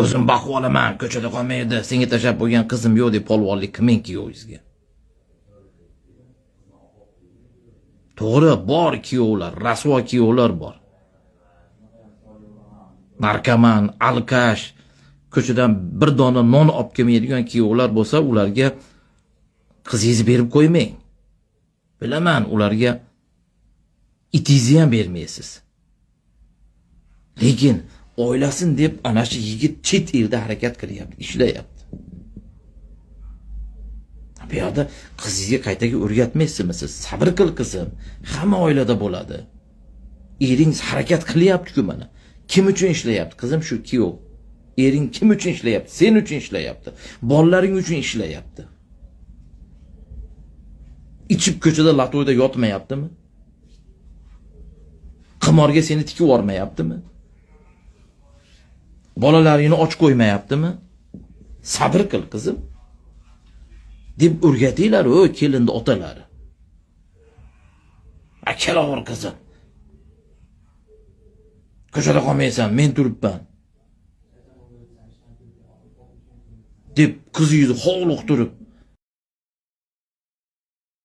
O'zim boqib olaman, ko'chada qolmaydi. Senga tashab qo'ygan qizim yo'q deb polvonlik qilmang kuyovingizga. To'g'ri, bor kuyovlar, rasvo kuyovlar bor. Narkoman, alkash, ko'chadan bir dona non olib kelmaydigan kuyovlar bo'lsa, ularga qizingizni berib qo'ymang. Bilaman, ularga itingizni ham bermaysiz. Lekin oilasin deb ana shu yigit chet elda harakat qilyapti, ishlayapti. Bu yerda qizingizga qaytaga o'rgatmaysizmi siz? Sabr qil qizim. Hamma oilada bo'ladi. Eringiz harakat qilyapti-ku mana. Kim uchun ishlayapti? Qizim shu kuyov. Ering kim uchun ishlayapti? Sen uchun ishlayapti. Bolalaring uchun ishlayapti. Ichib ko'chada latoyda yotmayaptimi? Qimorga seni tikib yormayaptimi? Bolalaringni och qo'ymayaptimi? Sabr qil qizim. deb o'rgatinglar o kelinni otalari. Akalaver qizim. Ko'chada qolmaysan, men turibman. deb qizingizni hovliq turib